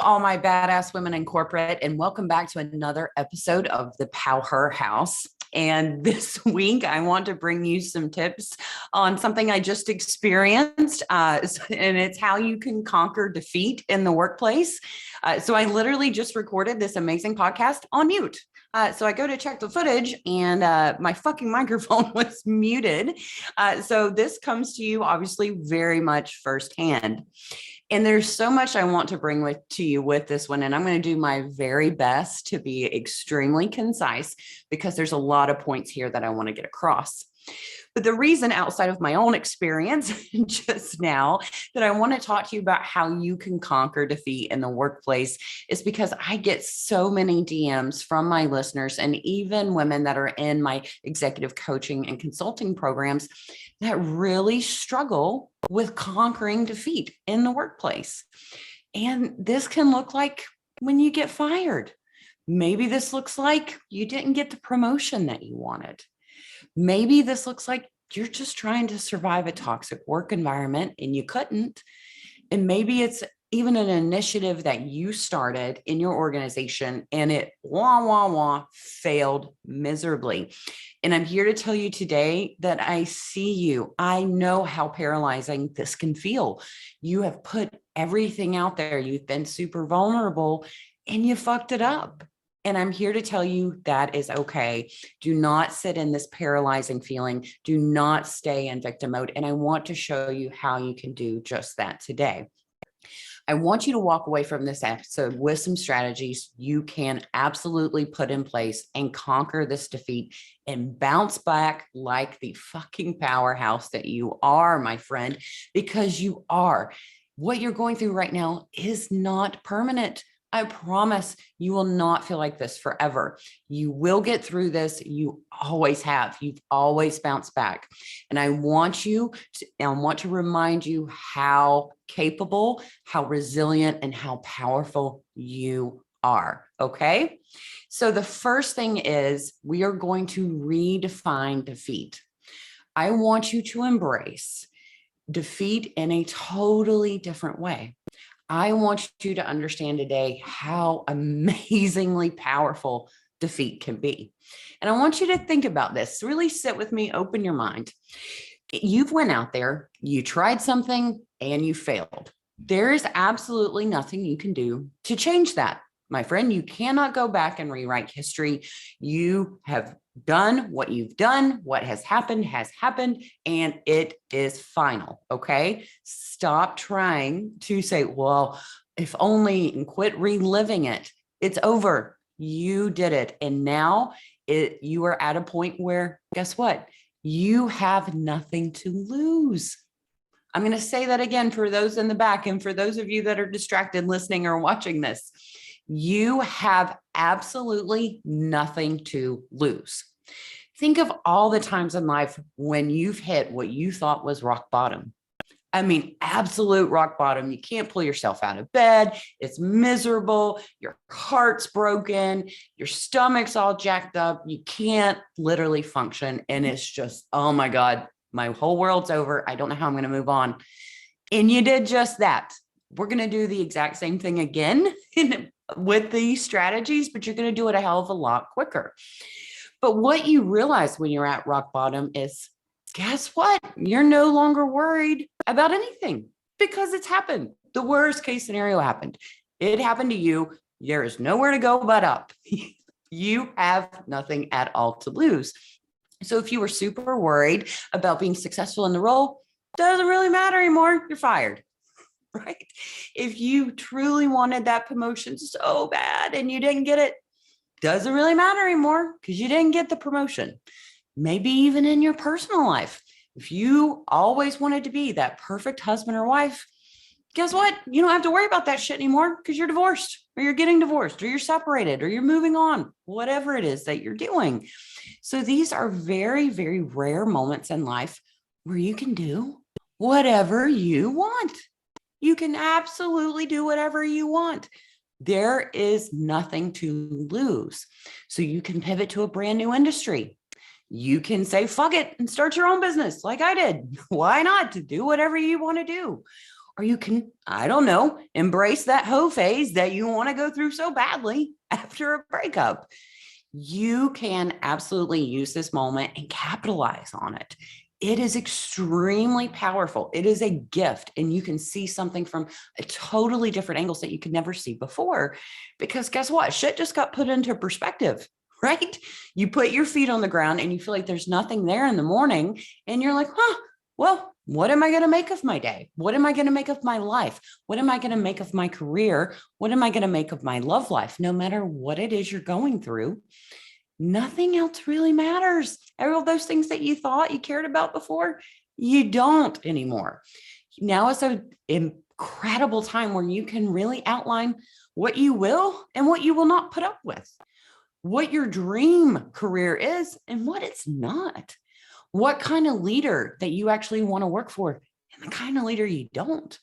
all my badass women in corporate, and welcome back to another episode of the PowHER House. And this week, I want to bring you some tips on something I just experienced, and it's how you can conquer defeat in the workplace. So I literally just recorded this amazing podcast on mute. So I go to check the footage and my fucking microphone was muted. So this comes to you obviously very much firsthand. And there's so much I want to bring to you with this one. And I'm going to do my very best to be extremely concise because there's a lot of points here that I want to get across. But the reason outside of my own experience just now that I want to talk to you about how you can conquer defeat in the workplace is because I get so many DMs from my listeners and even women that are in my executive coaching and consulting programs that really struggle with conquering defeat in the workplace. And this can look like when you get fired. Maybe this looks like you didn't get the promotion that you wanted. Maybe this looks like you're just trying to survive a toxic work environment and you couldn't. And maybe it's even an initiative that you started in your organization and it failed miserably. And I'm here to tell you today that I see you. I know how paralyzing this can feel. You have put everything out there. You've been super vulnerable and you fucked it up. And I'm here to tell you that is okay. Do not sit in this paralyzing feeling. Do not stay in victim mode. And I want to show you how you can do just that today. I want you to walk away from this episode with some strategies you can absolutely put in place and conquer this defeat and bounce back like the fucking powerhouse that you are, my friend, because you are. What you're going through right now is not permanent. I promise you will not feel like this forever. You will get through this. You always have. You've always bounced back. And I want to remind you how capable, how resilient, and how powerful you are. Okay. So the first thing is we are going to redefine defeat. I want you to embrace defeat in a totally different way. I want you to understand today how amazingly powerful defeat can be. And I want you to think about this. Really sit with me, open your mind. You've went out there, you tried something and you failed. There is absolutely nothing you can do to change that. My friend, you cannot go back and rewrite history. You have done what you've done. What has happened, and it is final. Okay. Stop trying to say, well, if only, and quit reliving it. It's over. You did it. And now you are at a point where, guess what? You have nothing to lose. I'm going to say that again for those in the back and for those of you that are distracted listening or watching this. You have absolutely nothing to lose. Think of all the times in life when you've hit what you thought was rock bottom. I mean, absolute rock bottom. You can't pull yourself out of bed. It's miserable. Your heart's broken. Your stomach's all jacked up. You can't literally function. And it's just, oh my God, my whole world's over. I don't know how I'm going to move on. And you did just that. We're going to do the exact same thing again with these strategies, but you're going to do it a hell of a lot quicker. But what you realize when you're at rock bottom is, guess what? You're no longer worried about anything because it's happened. The worst case scenario happened. It happened to you. There is nowhere to go but up. You have nothing at all to lose. So if you were super worried about being successful in the role, doesn't really matter anymore. You're fired. Right? If you truly wanted that promotion so bad and you didn't get it, doesn't really matter anymore because you didn't get the promotion. Maybe even in your personal life, if you always wanted to be that perfect husband or wife, guess what? You don't have to worry about that shit anymore because you're divorced or you're getting divorced or you're separated or you're moving on, whatever it is that you're doing. So these are very, very rare moments in life where you can do whatever you want. You can absolutely do whatever you want. There is nothing to lose. So you can pivot to a brand new industry. You can say, fuck it, and start your own business like I did. Why not? To do whatever you want to do. or you can, I don't know, embrace that hoe phase that you want to go through so badly after a breakup. You can absolutely use this moment and capitalize on it. It is extremely powerful. It is a gift, and you can see something from a totally different angles that you could never see before. Because guess what? Shit just got put into perspective, right? You put your feet on the ground and you feel like there's nothing there in the morning, and you're like, well, what am I going to make of my day? What am I going to make of my life? What am I going to make of my career? What am I going to make of my love life? No matter what it is you're going through, nothing else really matters. All those things that you thought you cared about before, you don't anymore. Now is an incredible time where you can really outline what you will and what you will not put up with, what your dream career is and what it's not, what kind of leader that you actually want to work for and the kind of leader you don't.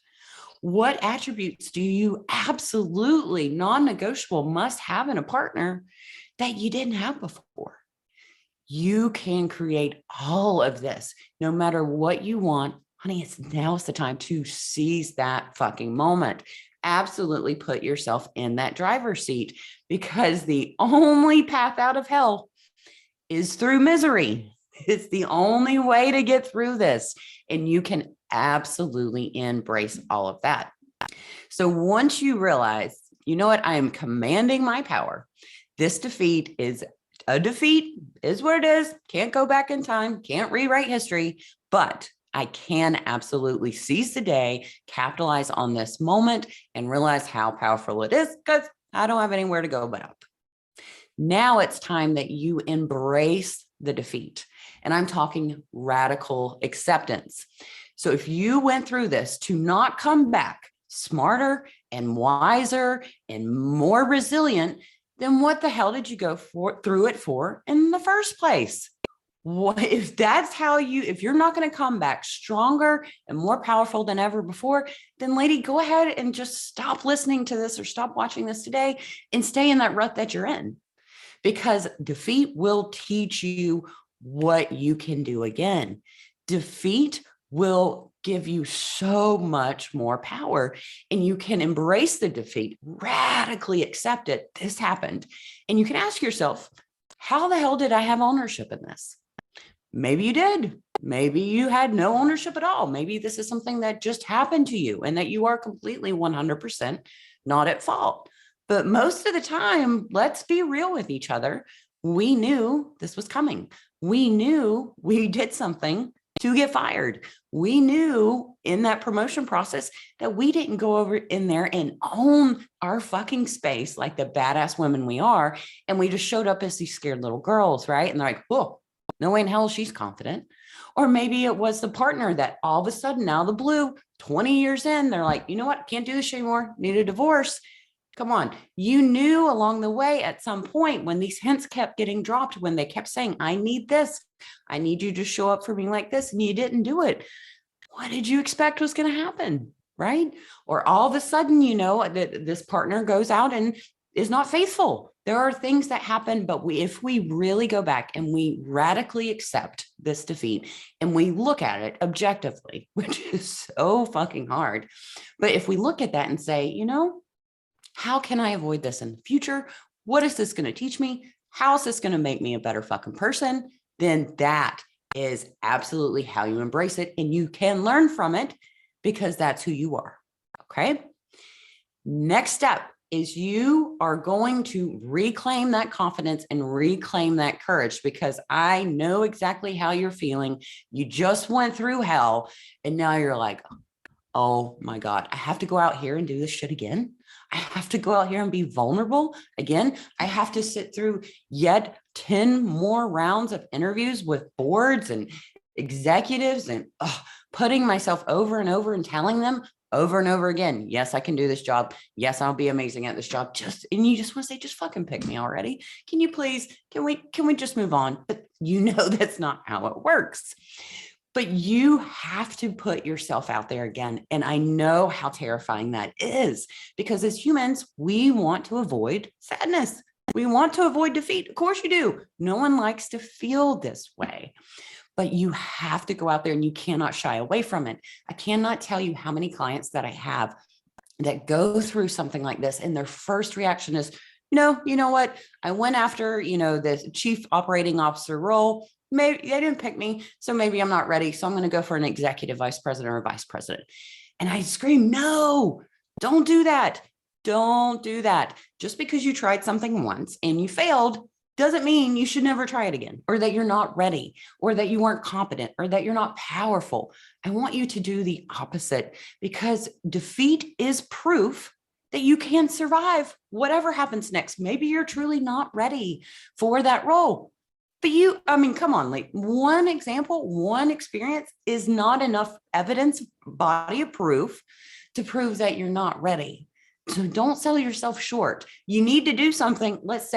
What attributes do you absolutely non-negotiable must have in a partner that you didn't have before? You can create all of this no matter what you want. Honey, now's the time to seize that fucking moment. Absolutely put yourself in that driver's seat, because the only path out of hell is through misery. It's the only way to get through this. And you can absolutely embrace all of that. So once you realize, you know what, I am commanding my power. This defeat is a defeat, is what it is. Can't go back in time, can't rewrite history, but I can absolutely seize the day, capitalize on this moment, and realize how powerful it is, because I don't have anywhere to go but up. Now it's time that you embrace the defeat. And I'm talking radical acceptance. So if you went through this to not come back smarter and wiser and more resilient, then what the hell did you go through it for in the first place? What if that's how if you're not going to come back stronger and more powerful than ever before, then lady, go ahead and just stop listening to this or stop watching this today and stay in that rut that you're in, because defeat will teach you what you can do again. Defeat will give you so much more power, and you can embrace the defeat, radically accept it. This happened. And you can ask yourself, how the hell did I have ownership in this? Maybe you did. Maybe you had no ownership at all. Maybe this is something that just happened to you and that you are completely 100% not at fault. But most of the time, let's be real with each other. We knew this was coming. We knew we did something to get fired. We knew in that promotion process that we didn't go over in there and own our fucking space like the badass women we are. And we just showed up as these scared little girls, right? And they're like, oh, no way in hell she's confident. Or maybe it was the partner that all of a sudden, out of the blue, 20 years in, they're like, you know what? Can't do this anymore. Need a divorce. Come on. You knew along the way at some point when these hints kept getting dropped, when they kept saying, I need this, I need you to show up for me like this, and you didn't do it. What did you expect was going to happen? Right? Or all of a sudden, you know, that this partner goes out and is not faithful. There are things that happen, but if we really go back and we radically accept this defeat and we look at it objectively, which is so fucking hard. But if we look at that and say, you know, how can I avoid this in the future? What is this going to teach me? How is this going to make me a better fucking person? Then that is absolutely how you embrace it. And you can learn from it because that's who you are. Okay. Next step is you are going to reclaim that confidence and reclaim that courage, because I know exactly how you're feeling. You just went through hell and now you're like, oh my God, I have to go out here and do this shit again. I have to go out here and be vulnerable again. I have to sit through yet 10 more rounds of interviews with boards and executives and putting myself over and over and telling them over and over again, yes, I can do this job. Yes, I'll be amazing at this job. And you just want to say, just fucking pick me already. Can you please, can we just move on? But you know, that's not how it works. But you have to put yourself out there again. And I know how terrifying that is, because as humans, we want to avoid sadness. We want to avoid defeat. Of course you do. No one likes to feel this way. but you have to go out there and you cannot shy away from it. I cannot tell you how many clients that I have that go through something like this and their first reaction is, you know what? I went after, the chief operating officer role. Maybe they didn't pick me, so maybe I'm not ready. So I'm going to go for an executive vice president or vice president. And I scream, no, don't do that. Don't do that. Just because you tried something once and you failed doesn't mean you should never try it again, or that you're not ready, or that you weren't competent, or that you're not powerful. I want you to do the opposite, because defeat is proof that you can survive whatever happens next. Maybe you're truly not ready for that role. But come on, like one example, one experience is not enough evidence, body of proof to prove that you're not ready. So don't sell yourself short. You need to do something, let's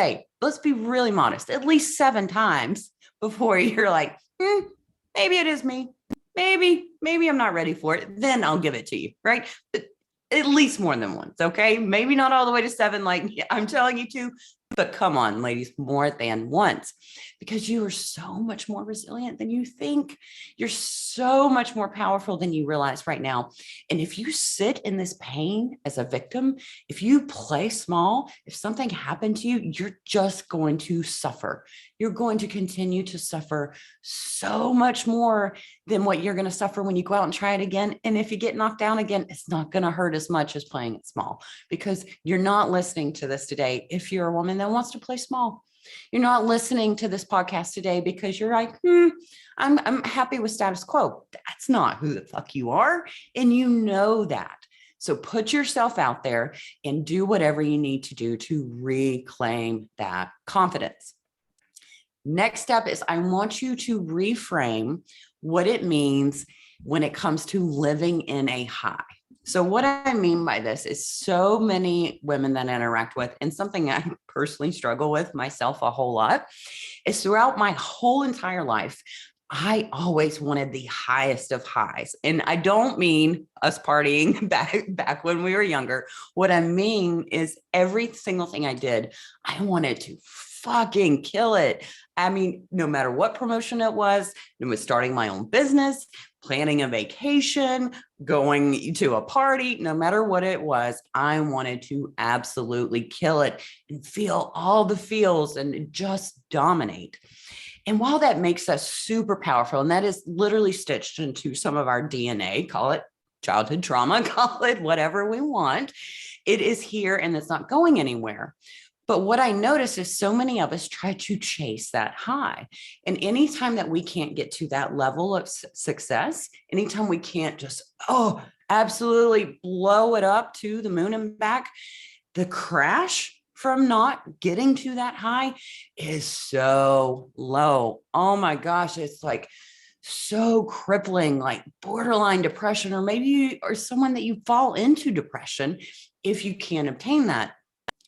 be really modest, at least 7 times before you're like, maybe it is me. Maybe I'm not ready for it. Then I'll give it to you, right? But at least more than once, okay? Maybe not all the way to 7, like I'm telling you to, but come on, ladies, more than once, because you are so much more resilient than you think. You're so much more powerful than you realize right now. And if you sit in this pain as a victim, if you play small, if something happened to you, you're just going to suffer. You're going to continue to suffer so much more than what you're going to suffer when you go out and try it again. And if you get knocked down again, it's not going to hurt as much as playing it small, because you're not listening to this today if you're a woman that wants to play small. You're not listening to this podcast today because you're like, I'm happy with status quo. That's not who the fuck you are. And you know that. So put yourself out there and do whatever you need to do to reclaim that confidence. Next step is I want you to reframe what it means when it comes to living in a high. So what I mean by this is so many women that I interact with, and something I personally struggle with myself a whole lot, is throughout my whole entire life, I always wanted the highest of highs. And I don't mean us partying back when we were younger. What I mean is every single thing I did, I wanted to fucking kill it. I mean, no matter what promotion it was starting my own business, planning a vacation, going to a party, no matter what it was, I wanted to absolutely kill it and feel all the feels and just dominate. And while that makes us super powerful, and that is literally stitched into some of our DNA, call it childhood trauma, call it whatever we want, it is here and it's not going anywhere. But what I notice is so many of us try to chase that high. And anytime that we can't get to that level of success, anytime we can't just, absolutely blow it up to the moon and back, the crash from not getting to that high is so low. Oh my gosh, it's like so crippling, like borderline depression, or maybe you are someone that you fall into depression if you can't obtain that.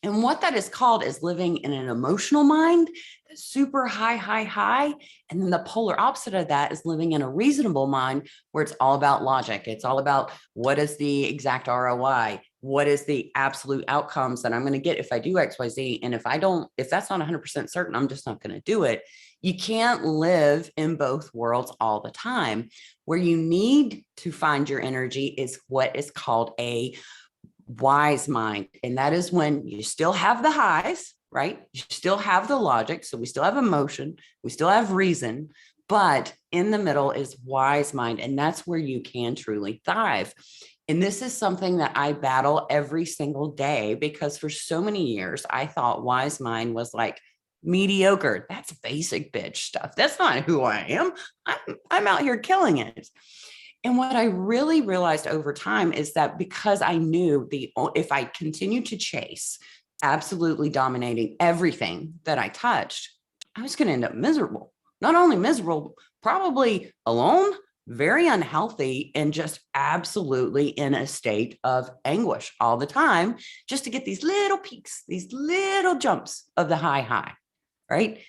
And what that is called is living in an emotional mind, super high. And then the polar opposite of that is living in a reasonable mind where it's all about logic. It's all about what is the exact ROI? What is the absolute outcomes that I'm going to get if I do X, Y, Z? And if that's not 100% certain, I'm just not going to do it. You can't live in both worlds all the time. Where you need to find your energy is what is called a wise mind. And that is when you still have the highs, right? You still have the logic. So we still have emotion, we still have reason, but in the middle is wise mind. And that's where you can truly thrive. And this is something that I battle every single day, because for so many years, I thought wise mind was like mediocre. That's basic bitch stuff. That's not who I am. I'm out here killing it. And what I really realized over time is that because I knew if I continued to chase, absolutely dominating everything that I touched, I was going to end up miserable. Not only miserable, probably alone, very unhealthy, and just absolutely in a state of anguish all the time, just to get these little peaks, these little jumps of the high, right?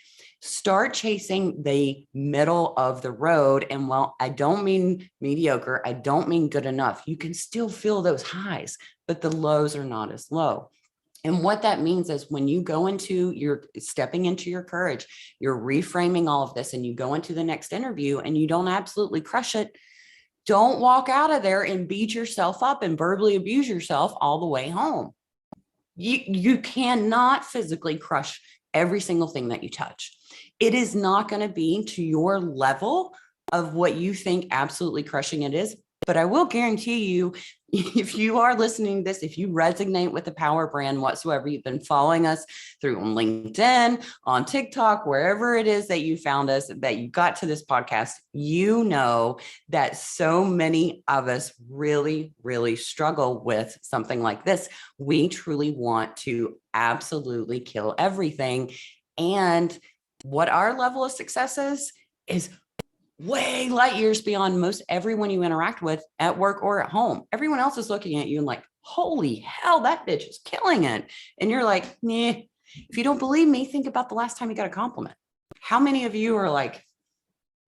Start chasing the middle of the road. And well, I don't mean mediocre. I don't mean good enough. You can still feel those highs, but the lows are not as low. And what that means is when you go into your stepping into your courage, you're reframing all of this and you go into the next interview and you don't absolutely crush it. Don't walk out of there and beat yourself up and verbally abuse yourself all the way home. You cannot physically crush every single thing that you touch. It is not going to be to your level of what you think absolutely crushing it is. But I will guarantee you, if you are listening to this, if you resonate with the PowHER brand whatsoever, you've been following us through on LinkedIn, on TikTok, wherever it is that you found us, that you got to this podcast, you know that so many of us really, really struggle with something like this. We truly want to absolutely kill everything. And what our level of success is way light years beyond most everyone you interact with at work or at home. Everyone else is looking at you and like, holy hell, that bitch is killing it. And you're like, nah. If you don't believe me, think about the last time you got a compliment. How many of you are like,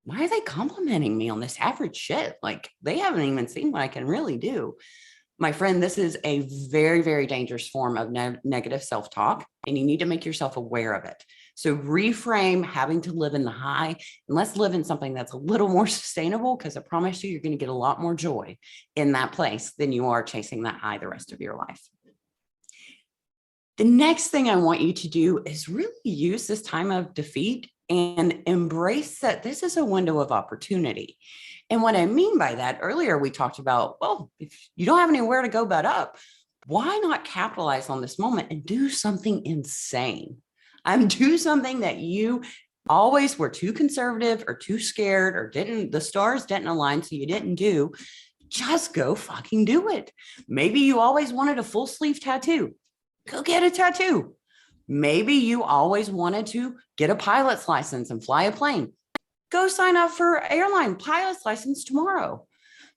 why are they complimenting me on this average shit? Like, they haven't even seen what I can really do. My friend, this is a very, very dangerous form of negative self-talk, and you need to make yourself aware of it. So reframe having to live in the high, and let's live in something that's a little more sustainable, because I promise you, you're going to get a lot more joy in that place than you are chasing that high the rest of your life. The next thing I want you to do is really use this time of defeat and embrace that this is a window of opportunity. And what I mean by that, earlier we talked about, well, if you don't have anywhere to go but up, why not capitalize on this moment and do something insane? Do something that you always were too conservative or too scared or the stars didn't align, so you didn't do. Just go fucking do it. Maybe you always wanted a full sleeve tattoo. Go get a tattoo. Maybe you always wanted to get a pilot's license and fly a plane. Go sign up for airline pilot's license tomorrow.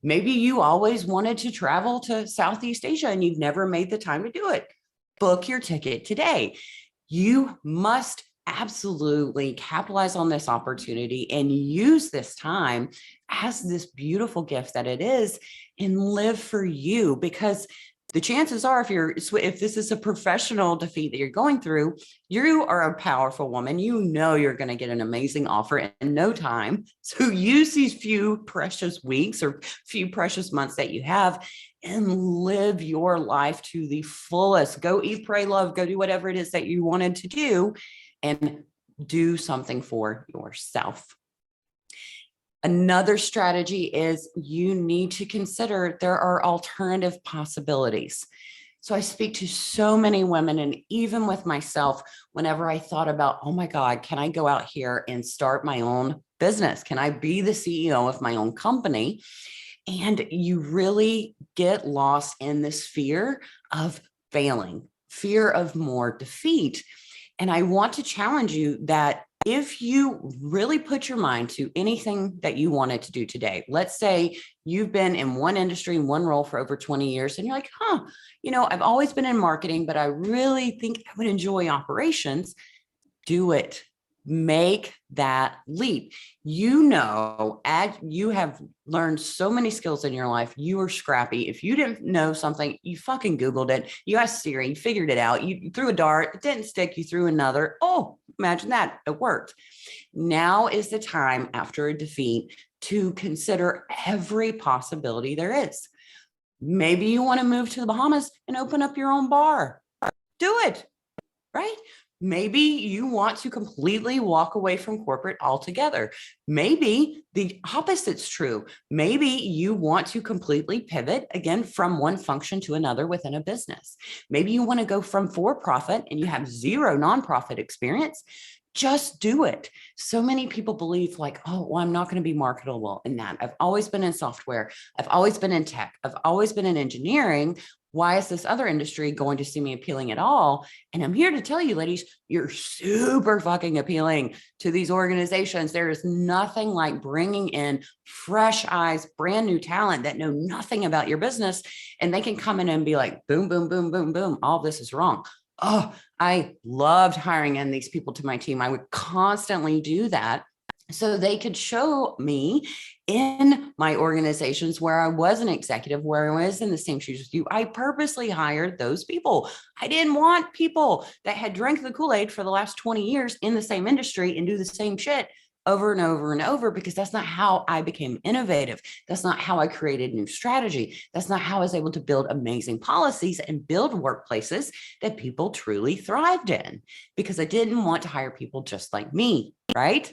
Maybe you always wanted to travel to Southeast Asia and you've never made the time to do it. Book your ticket today. You must absolutely capitalize on this opportunity and use this time as this beautiful gift that it is and live for you, because the chances are, if this is a professional defeat that you're going through, you are a powerful woman. You know you're going to get an amazing offer in no time. So use these few precious weeks or few precious months that you have and live your life to the fullest. Go eat, pray, love, go do whatever it is that you wanted to do and do something for yourself. Another strategy is you need to consider there are alternative possibilities. So I speak to so many women, and even with myself, whenever I thought about, oh my God, can I go out here and start my own business? Can I be the CEO of my own company? And you really get lost in this fear of failing, fear of more defeat. And I want to challenge you that if you really put your mind to anything that you wanted to do today, let's say you've been in one industry, one role for over 20 years, and you're like, I've always been in marketing, but I really think I would enjoy operations. Do it. Make that leap. As you have learned so many skills in your life, you are scrappy. If you didn't know something, you fucking Googled it. You asked Siri, you figured it out. You threw a dart, it didn't stick. You threw another. Oh, imagine that. It worked. Now is the time after a defeat to consider every possibility there is. Maybe you want to move to the Bahamas and open up your own bar. Do it, right? Maybe you want to completely walk away from corporate altogether. Maybe the opposite's true. Maybe you want to completely pivot again from one function to another within a business. Maybe you want to go from for-profit and you have zero nonprofit experience. Just do it. So many people believe like, oh, well, I'm not going to be marketable in that. I've always been in software. I've always been in tech. I've always been in engineering. Why is this other industry going to see me appealing at all? And I'm here to tell you, ladies, you're super fucking appealing to these organizations. There is nothing like bringing in fresh eyes, brand new talent that know nothing about your business. And they can come in and be like, boom, boom, boom, boom, boom. All this is wrong. Oh, I loved hiring in these people to my team. I would constantly do that. so they could show me in my organizations where I was an executive, where I was in the same shoes as you. I purposely hired those people. I didn't want people that had drank the Kool-Aid for the last 20 years in the same industry and do the same shit over and over and over, because that's not how I became innovative. That's not how I created new strategy. That's not how I was able to build amazing policies and build workplaces that people truly thrived in, because I didn't want to hire people just like me, right?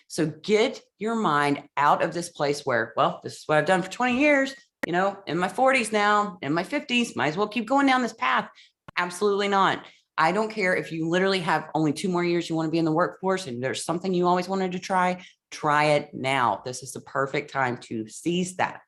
So get your mind out of this place where, well, this is what I've done for 20 years, you know, in my 40s now, in my 50s, might as well keep going down this path. Absolutely not. I don't care if you literally have only 2 more years you want to be in the workforce and there's something you always wanted to try it now. This is the perfect time to seize that.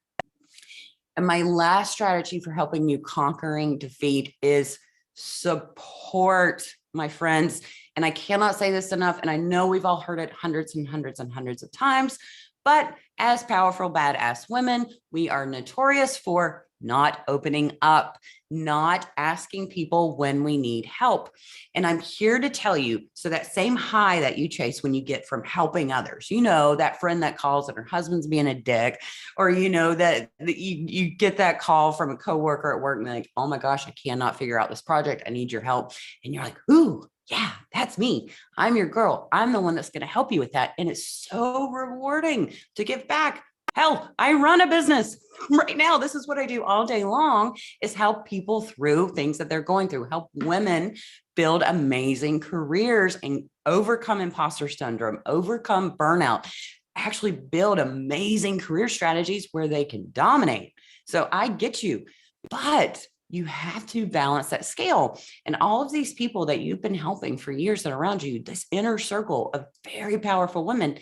And my last strategy for helping you conquering defeat is support, my friends. And I cannot say this enough. And I know we've all heard it hundreds and hundreds and hundreds of times, but as powerful, badass women, we are notorious for not opening up, not asking people when we need help. And I'm here to tell you, so that same high that you chase when you get from helping others, you know, that friend that calls and her husband's being a dick, or you know that you get that call from a coworker at work and like, oh my gosh, I cannot figure out this project. I need your help. And you're like, ooh, yeah, that's me. I'm your girl. I'm the one that's going to help you with that. And it's so rewarding to give back. Hell, I run a business right now. This is what I do all day long, is help people through things that they're going through, help women build amazing careers and overcome imposter syndrome, overcome burnout, actually build amazing career strategies where they can dominate. So I get you, but you have to balance that scale. And all of these people that you've been helping for years that are around you, this inner circle of very powerful women,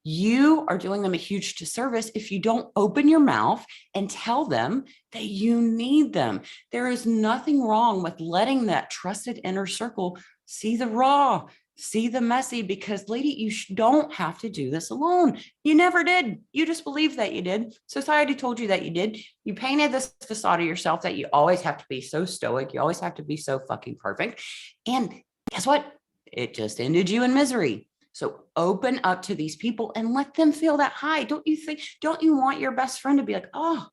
you are doing them a huge disservice if you don't open your mouth and tell them that you need them. There is nothing wrong with letting that trusted inner circle see the raw, see the messy, because lady, you don't have to do this alone. You never did. You just believed that you did. Society told you that you did. You painted this facade of yourself that you always have to be so stoic. You always have to be so fucking perfect. And guess what? It just ended you in misery. So open up to these people and let them feel that high. Don't you want your best friend to be like, oh,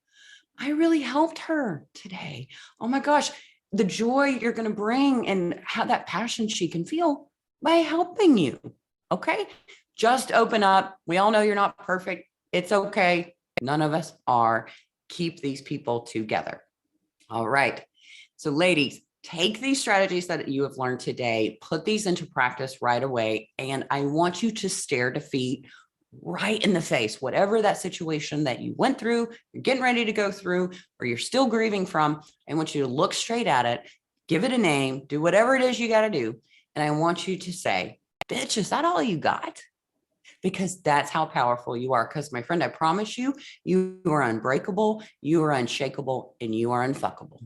I really helped her today. Oh my gosh, the joy you're going to bring and how that passion she can feel by helping you. Okay. Just open up. We all know you're not perfect. It's okay. None of us are. Keep these people together. All right. So ladies, take these strategies that you have learned today, put these into practice right away. And I want you to stare defeat right in the face, whatever that situation that you went through, you're getting ready to go through, or you're still grieving from. I want you to look straight at it, give it a name, do whatever it is you got to do. And I want you to say, bitch, is that all you got? Because that's how powerful you are. Because my friend, I promise you, you are unbreakable, you are unshakable, and you are unfuckable.